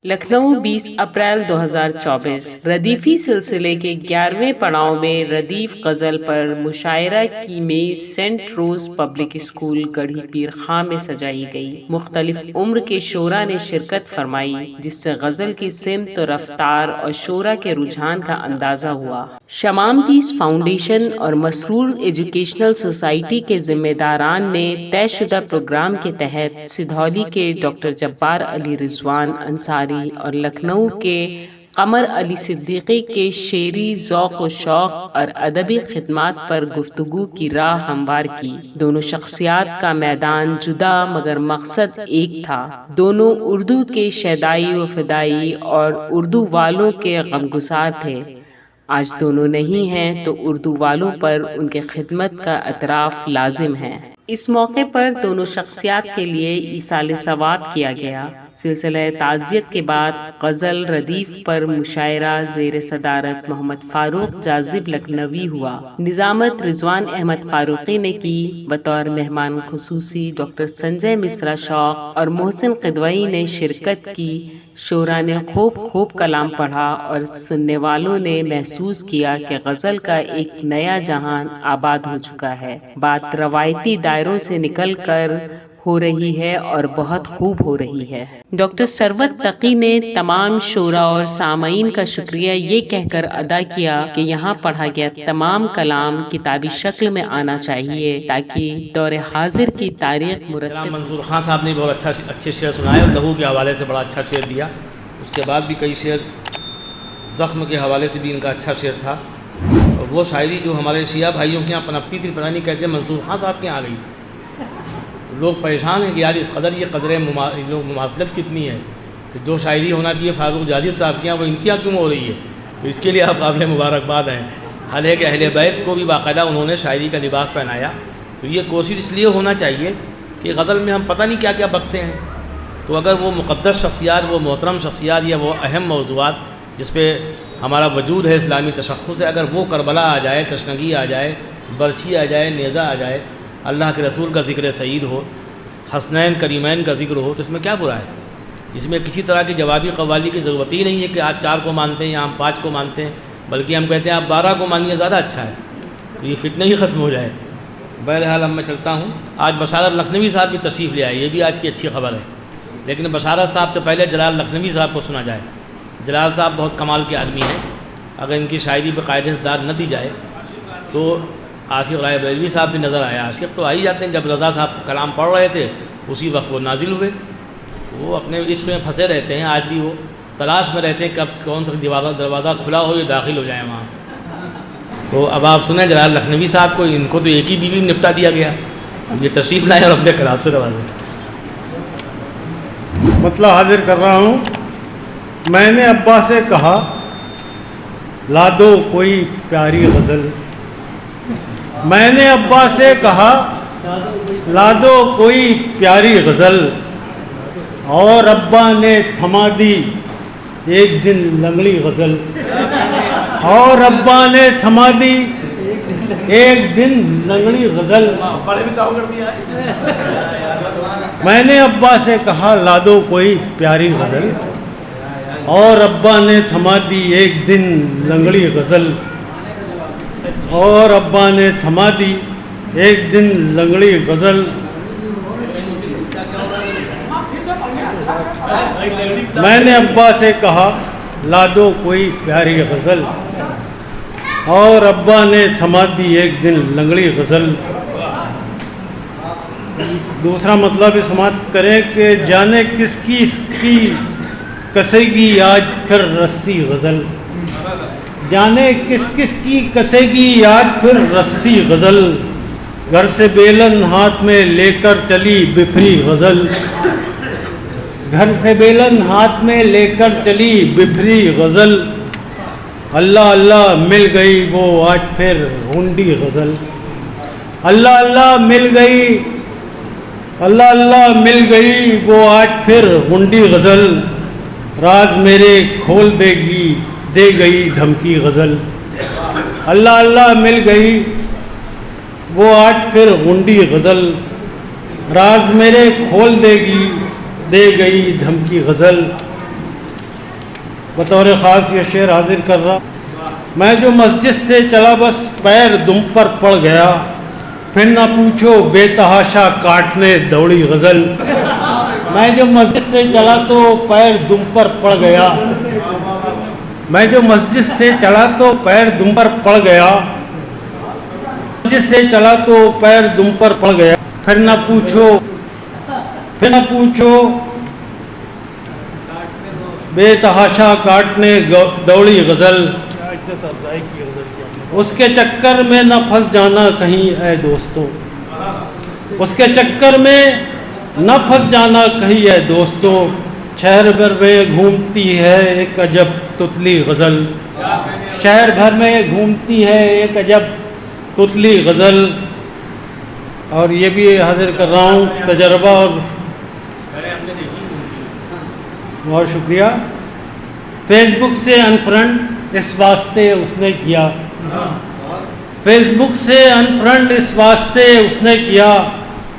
Lucknow 20 April 2024 ردیفی سلسلے کے 11ویں پڑاؤ میں ردیف غزل پر مشاعرہ کی میز سینٹ روز پبلک اسکول گڑھی پیر خاں میں سجائی گئی۔ مختلف عمر کے شعراء نے شرکت فرمائی، جس سے غزل کی سمت و رفتار اور شعراء کے رجحان کا اندازہ ہوا۔ شمام پیس فاؤنڈیشن اور مسرور ایجوکیشنل سوسائٹی کے ذمہ داران نے طے شدہ پروگرام کے تحت سدھولی کے ڈاکٹر جبار علی رضوان انصاری اور لکھنؤ کے قمر علی صدیقی کے شعری ذوق و شوق اور ادبی خدمات پر گفتگو کی راہ ہموار کی۔ دونوں شخصیات کا میدان جدا مگر مقصد ایک تھا۔ دونوں اردو کے شیدائی و فدائی اور اردو والوں کے غمگسار تھے۔ آج دونوں نہیں ہیں تو اردو والوں پر ان کے خدمت کا اعتراف لازم ہے۔ اس موقع پر دونوں شخصیات کے لیے ایصال ثواب کیا گیا۔ سلسلہ تعزیت کے بعد غزل ردیف پر مشاعرہ زیر صدارت محمد فاروق جاذب لکھنوی ہوا۔ نظامت رضوان احمد فاروقی نے کی۔ بطور مہمان خصوصی ڈاکٹر سنجے مصرا شوق اور محسن قدوئی نے شرکت کی۔ شعراء نے خوب کلام پڑھا اور سننے والوں نے محسوس کیا کہ غزل کا ایک نیا جہان آباد ہو چکا ہے۔ بات روایتی دائروں سے نکل کر ہو رہی ہے اور بہت خوب ہو رہی ہے۔ ڈاکٹر ثروت تقی نے تمام شعراء اور سامعین کا شکریہ یہ کہہ کر ادا کیا کہ یہاں پڑھا گیا تمام کلام کتابی شکل میں آنا چاہیے تاکہ دور حاضر کی تاریخ مرتب۔ منصور خان صاحب نے بہت اچھے شعر سنائے اور لہو کے حوالے سے بڑا اچھا شعر دیا۔ اس کے بعد بھی کئی شعر زخم کے حوالے سے بھی ان کا اچھا شعر تھا۔ اور وہ شاعری جو ہمارے شیعہ بھائیوں کے یہاں پنپتی تھی، پتہ نہیں کیسے منصور خان صاحب کے یہاں آ گئی۔ لوگ پریشان ہیں کہ یار اس قدر یہ قدر مماثلت کتنی ہے کہ جو شاعری ہونا چاہیے فاروق جاذب صاحب کے یہاں وہ ان کے یہاں کیوں ہو رہی ہے؟ تو اس کے لیے آپ قابل مبارکباد ہیں۔ حال ہے کہ اہل بیت کو بھی باقاعدہ انہوں نے شاعری کا لباس پہنایا۔ تو یہ کوشش اس لیے ہونا چاہیے کہ غزل میں ہم پتہ نہیں کیا کیا بکتے ہیں، تو اگر وہ مقدس شخصیات، وہ محترم شخصیات یا وہ اہم موضوعات جس پہ ہمارا وجود ہے، اسلامی تشخص ہے، اگر وہ کربلا آ جائے، تشنگی آ جائے، برچھی آ جائے، نیزہ آ جائے، اللہ کے رسول کا ذکر سعید ہو، حسنین کریمین کا ذکر ہو، تو اس میں کیا برا ہے؟ اس میں کسی طرح کی جوابی قوالی کی ضرورت ہی نہیں ہے کہ آپ 4 کو مانتے ہیں یا ہم 5 کو مانتے ہیں، بلکہ ہم کہتے ہیں آپ 12 کو مانیے، زیادہ اچھا ہے، تو یہ فتنہ ہی ختم ہو جائے۔ بہرحال اب میں چلتا ہوں۔ آج بشارت لکھنوی صاحب بھی تشریف لے آئے، یہ بھی آج کی اچھی خبر ہے، لیکن بشارت صاحب سے پہلے جلال لکھنوی صاحب کو سنا جائے۔ جلال صاحب بہت کمال کے آدمی ہیں، اگر ان کی شاعری پہ قاعدے سے داد نہ دی جائے تو عاشق رائے بریلوی صاحب بھی نظر آیا۔ عاشق تو آ ہی جاتے ہیں، جب رضا صاحب کلام پڑھ رہے تھے اسی وقت وہ نازل ہوئے۔ وہ اپنے عشق میں پھنسے رہتے ہیں، آج بھی وہ تلاش میں رہتے ہیں کب کون سا دروازہ کھلا ہو یہ داخل ہو جائے وہاں۔ تو اب آپ سنیں جلال لکھنوی صاحب کو، ان کو تو ایک ہی بیوی میں نپٹا دیا گیا، یہ تشریف لائے اور اپنے کلام سے نوازے۔ مطلب حاضر کر رہا ہوں۔ میں نے ابا سے کہا لا دو کوئی پیاری غزل، میں نے ابا سے کہا لا دو کوئی پیاری غزل، اور ابا نے تھما دی ایک دن لنگڑی غزل، اور ابا نے تھما دی ایک دن لنگڑی غزل۔ میں نے ابا سے کہا لا دو کوئی پیاری غزل، اور ابا نے تھما دی ایک دن لنگڑی غزل، اور ابا نے تھما دی ایک دن لنگڑی غزل۔ میں نے ابا سے کہا لا دو کوئی پیاری غزل، اور ابا نے تھما دی ایک دن لنگڑی غزل۔ دوسرا مطلب سماعت کریں کہ جانے کس کی کسے گی آج پھر رسی غزل، جانے کس کی کسے گی آج پھر رسی غزل، گھر سے بیلن ہاتھ میں لے کر چلی بپھری غزل، گھر سے بیلن ہاتھ میں لے کر چلی بپھری غزل، اللہ اللہ مل گئی وہ آج پھر ہنڈی غزل، اللہ اللہ مل گئی، اللہ اللہ مل گئی وہ آج پھر ہنڈی غزل، راز میرے کھول دے گئی دھمکی غزل، اللہ اللہ مل گئی وہ آج پھر ہنڈی غزل، راز میرے کھول دے گئی دھمکی غزل۔ بطور خاص یہ شعر حاضر کر رہا. میں جو مسجد سے چلا بس پیر دم پر پڑ گیا، پھر نہ پوچھو بے تحاشا کاٹنے دوڑی غزل. میں جو مسجد سے چلا تو پیر دم پر پڑ گیا، میں جو مسجد سے چلا تو پیر دم پر پڑ گیا، مسجد سے چلا تو پیر دم پر پڑ گیا، پھر نہ پوچھو بے تحاشا کاٹنے دوڑی غزل. اس کے چکر میں نہ پھنس جانا کہیں اے دوستو، اس کے چکر میں نہ پھنس جانا کہیں اے دوستو. شہر بھر میں گھومتی ہے ایک عجب تتلی غزل، شہر بھر میں گھومتی ہے ایک عجب تتلی غزل. اور یہ بھی حاضر کر رہا ہوں تجربہ، اور بہت شکریہ. فیس بک سے انفرینڈ اس واسطے اس نے کیا، فیس بک سے انفرینڈ اس واسطے اس نے کیا،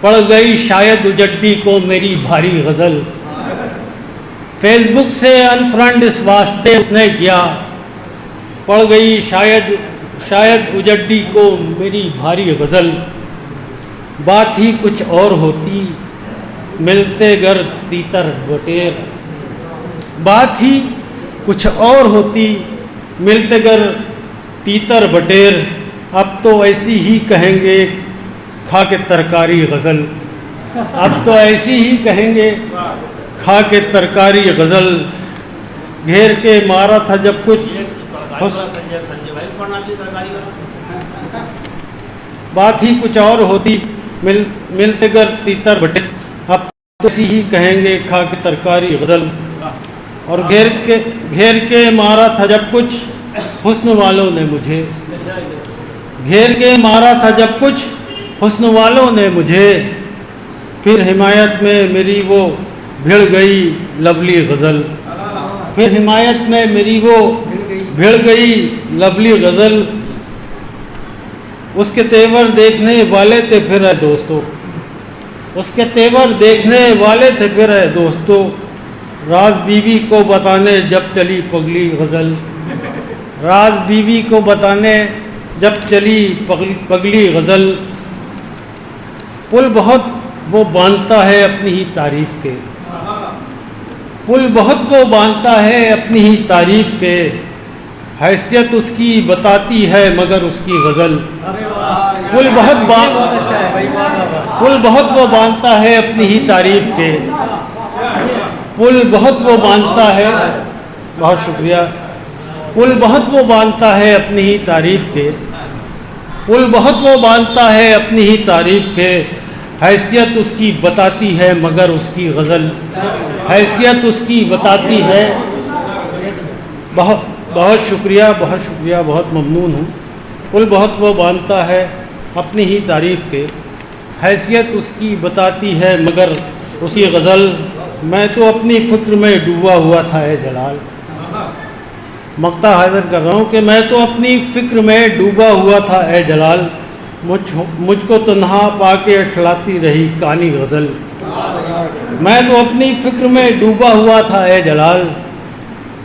پڑ گئی شاید اجڈی کو میری بھاری غزل. فیس بک سے انفرینڈ اس واسطے اس نے کیا، پڑ گئی شاید اجڈی کو میری بھاری غزل. بات ہی کچھ اور ہوتی ملتے گر تیتر بٹیر، بات ہی کچھ اور ہوتی ملتے گر تیتر بٹیر. اب تو ایسی ہی کہیں گے کھا کے ترکاری غزل، اب تو ایسی ہی کہیں گے کھا کے ترکاری غزل. گھیر کے مارا تھا جب کچھ بات ہی کچھ اور ہوتی ملتے گر تیتر بٹیر، اب تو ایسی ہی کہیں گے کھا کے ترکاری غزل. اور گھیر کے مارا تھا جب کچھ حسن والوں نے مجھے، گھیر کے مارا تھا جب کچھ حسن والوں نے مجھے، پھر حمایت میں میری وہ بھڑ گئی لولی غزل، پھر حمایت میں میری وہ بھڑ گئی لولی غزل. اس کے تیور دیکھنے والے تھے پھر اے دوستو، اس کے تیور دیکھنے والے تھے پھر اے دوستو. راز بیوی کو بتانے جب چلی پگلی غزل، راز بیوی کو بتانے جب چلی پگلی غزل. پل بہت وہ باندھتا ہے اپنی ہی تعریف کے، پل بہت وہ باندھتا ہے اپنی ہی تعریف کے، حیثیت اس کی بتاتی ہے مگر اس کی غزل. پل بہت وہ باندھتا ہے اپنی ہی تعریف کے، پل بہت وہ باندھتا ہے، بہت شکریہ. پل بہت وہ باندھتا ہے اپنی ہی تعریف کے، پل بہت وہ باندھتا ہے اپنی ہی تعریف کے، حیثیت اس کی بتاتی ہے مگر اس کی غزل، حیثیت اس کی بتاتی ہے. بہت شکریہ، بہت شکریہ، بہت ممنون ہوں. پل بہت وہ باندھتا ہے اپنی ہی تعریف کے، حیثیت اس کی بتاتی ہے مگر اس کی غزل. میں تو اپنی فکر میں ڈوبا ہوا تھا اے جلال، مقطع حاضر کر رہا ہوں کہ میں تو اپنی فکر میں ڈوبا ہوا تھا اے جلال، مجھ کو تنہا پا کے اٹھلاتی رہی کانی غزل. میں تو اپنی فکر میں ڈوبا ہوا تھا اے جلال،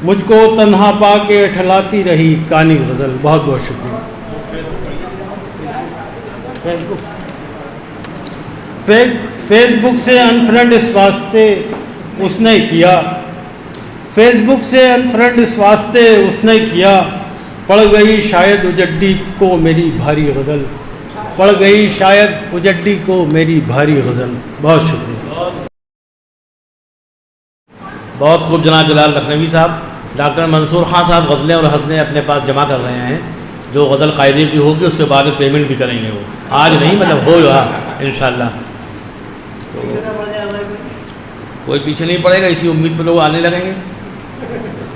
مجھ کو تنہا پا کے اٹھلاتی رہی کانی غزل. بہت بہت شکریہ. فیس بک سے انفرینڈ اس واسطے اس نے کیا، فیس بک سے انفرینڈ اس واسطے اس نے کیا، پڑ گئی شاید اجڈی کو میری بھاری غزل، پڑ گئی شاید اجڈی کو میری بھاری غزل. بہت شکریہ. بہت خوب جناب جلال لکھنوی صاحب. ڈاکٹر منصور خان صاحب غزلیں اور حزلیں اپنے پاس جمع کر رہے ہیں، جو غزل قاعدے کی ہوگی اس کے بعد پیمنٹ بھی کریں گے. وہ آج نہیں، مطلب ہو گا انشاءاللہ. تو کوئی پیچھے نہیں پڑے گا، اسی امید پہ لوگ آنے لگیں گے.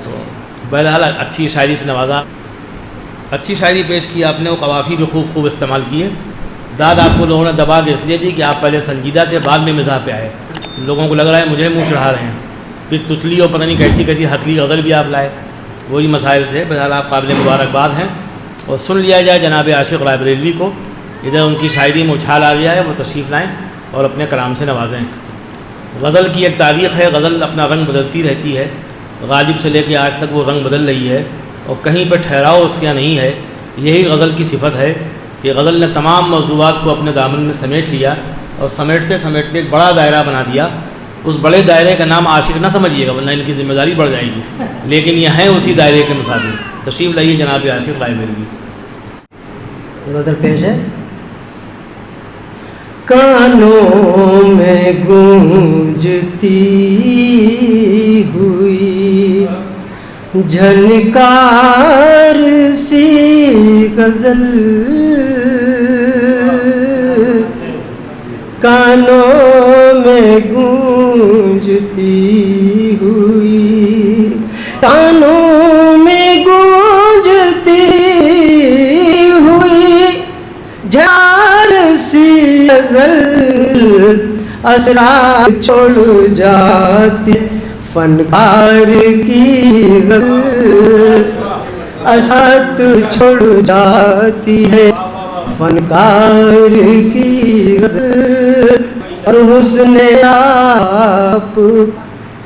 تو بہرحال اچھی شاعری سے نوازا، اچھی شاعری پیش کی آپ نے، وہ قوافی بھی خوب استعمال کیے. داد آپ کو لوگوں نے دبا کے اس لیے دی کہ آپ پہلے سنجیدہ تھے، بعد میں مزاح پہ آئے. لوگوں کو لگ رہا ہے مجھے منہ چڑھا رہے ہیں. پھر تتلی اور پتہ نہیں کیسی حقلی غزل بھی آپ لائے. وہی مسائل تھے. بہرحال آپ قابل مبارکباد ہیں. اور سن لیا جائے جناب عاشق رائے بریلوی کو، ادھر ان کی شاعری میں اچھال آ گیا ہے، وہ تشریف لائیں اور اپنے کلام سے نوازیں. غزل کی ایک تاریخ ہے، غزل اپنا رنگ بدلتی رہتی ہے. غالب سے لے کے آج تک وہ رنگ بدل رہی ہے اور کہیں پہ ٹھہراؤ اس کے نہیں ہے. یہی غزل کی صفت ہے کہ غزل نے تمام موضوعات کو اپنے دامن میں سمیٹ لیا اور سمیٹتے سمیٹتے ایک بڑا دائرہ بنا دیا. اس بڑے دائرے کا نام عاشق نہ سمجھیے گا ورنہ ان کی ذمہ داری بڑھ جائے گی, لیکن یہ ہیں اسی دائرے کے مصادر. تشریف لائیے جناب عاشق لائبریری. غزل پیش ہے. کانوں میں گونجتی ہوئی جھنکار سی غزل, کانوں میں گونجتی ہوئی, کانوں میں گونجتی ہوئی جھار سی غزل, اسرار چھوڑ جاتی فنکار کی غزل, اسات چھوڑ جاتی ہے فنکار کی غزل. اور حسن آپ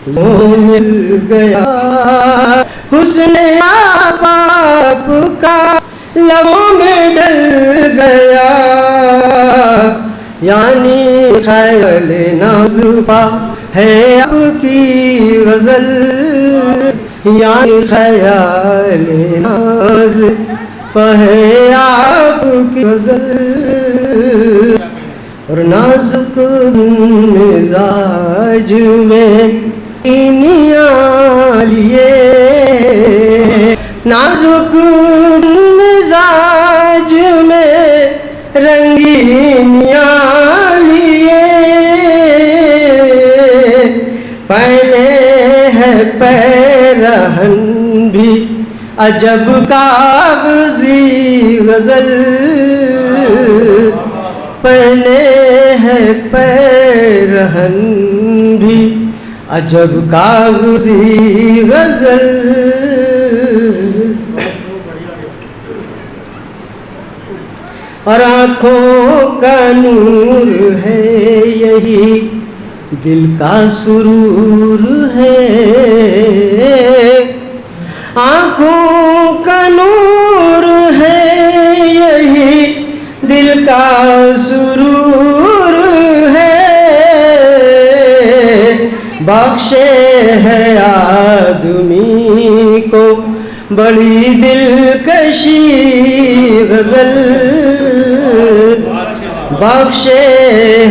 وہ مل گیا, حسن آپ کا لبوں میں ڈل گیا, یعنی خیال نازپا ہے آپ کی غزل, یعنی خیال ناز ہے آپ کی غزل. اور نازک مزاج میں اینیاں لیے, نازک مزاج میں رنگینیاں لیے, پہلے ہے پیرہن بھی عجب کاغذی غزل, پہلے ہے پیرہن بھی عجب کاغذی غزل. اور آنکھوں کا نور ہے یہی دل کا سرور ہے, آنکھوں کا نور ہے یہی دل کا سرور ہے, بخشے ہے آدمی کو بڑی دلکشی غزل, بخشے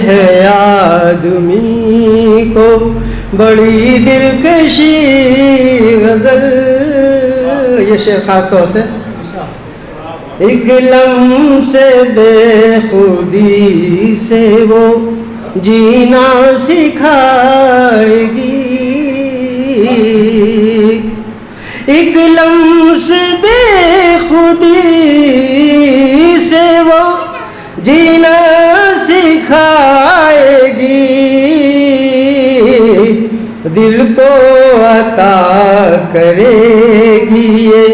ہے آدمی کو بڑی دلکشی غزل. یہ شعر خاص طور سے ایک لمح سے بے خودی سے وہ جینا سکھائے گی, ایک لمح سے بے خودی سے وہ جینا سکھائے گی, دل کو عطا کرے گی یہ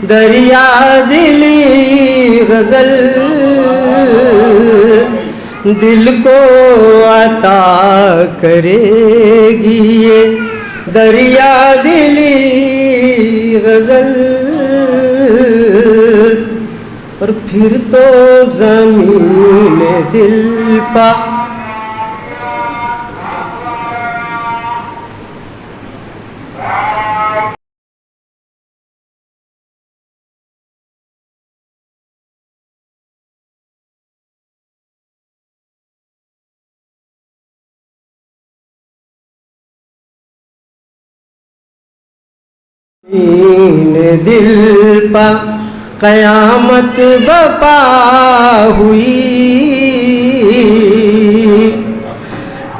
دریا دلی غزل, دل کو عطا کرے گی یہ دریا دلی غزل. اور پھر تو زمین دل پا دل پا قیامت بپا ہوئی,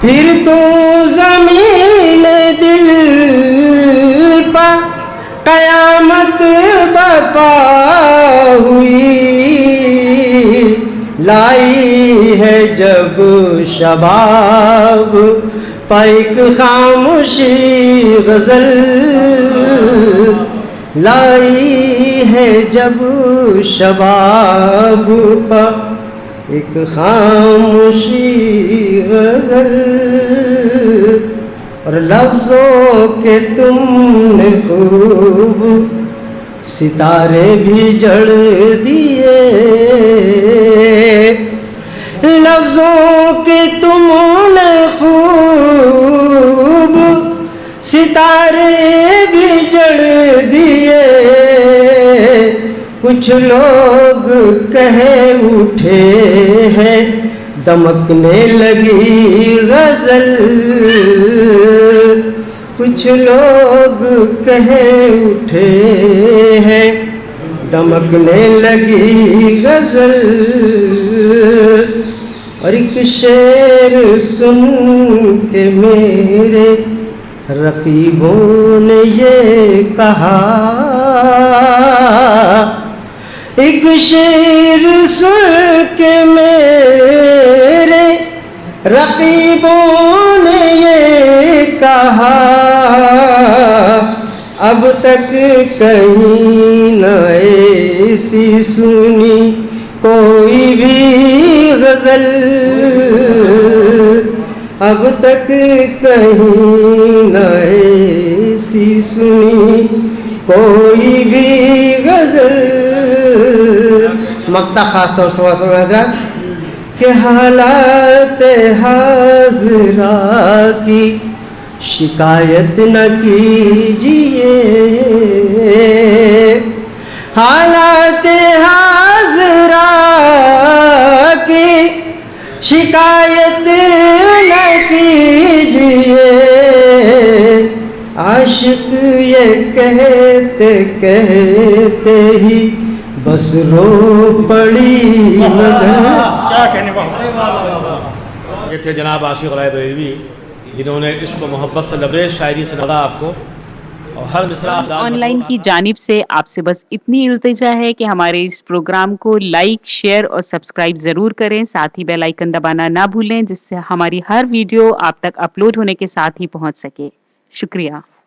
پھر تو زمین دل پا قیامت بپا ہوئی, لائی ہے جب شباب پائک خاموشی غزل, لائی ہے جب شباب پا ایک خاموشی غزل. اور لفظوں کے تم نے خوب ستارے بھی جڑ دیے، لفظوں کے تم نے خوب ستارے بھی جڑ دیے، کچھ لوگ کہہ اٹھے ہیں دمکنے لگی غزل، کچھ لوگ کہہ اٹھے ہیں دمکنے لگی غزل، اور ایک شعر سن کے میرے رقیبوں نے یہ کہا، ایک شعر سن کے میرے رقیبوں نے یہ کہا، اب تک کہیں نہ ایسی سنی کوئی بھی غزل، اب تک کہیں نہ ایسی سنی کوئی بھی غزل۔ مقطع خاص طور سے حضرات کہ حالات حاضرہ کی شکایت نہ کیجیے، حالات حاضرہ کی شکایت نہ کیجیے، عاشق یہ کہتے کہتے ہی بس رو پڑی نظر۔ کیا کہنے والا یہ تھے جناب عاشق رائے بریلوی، جنہوں نے عشق و محبت سے لبریز شاعری سے نوازا آپ کو، اور ہر مصرع آن لائن کی جانب سے آپ سے بس اتنی التجا ہے کہ ہمارے اس پروگرام کو لائک، شیئر اور سبسکرائب ضرور کریں، ساتھ ہی بیل آئیکن دبانا نہ بھولیں، جس سے ہماری ہر ویڈیو آپ تک اپلوڈ ہونے کے ساتھ ہی پہنچ سکے۔ شکریہ۔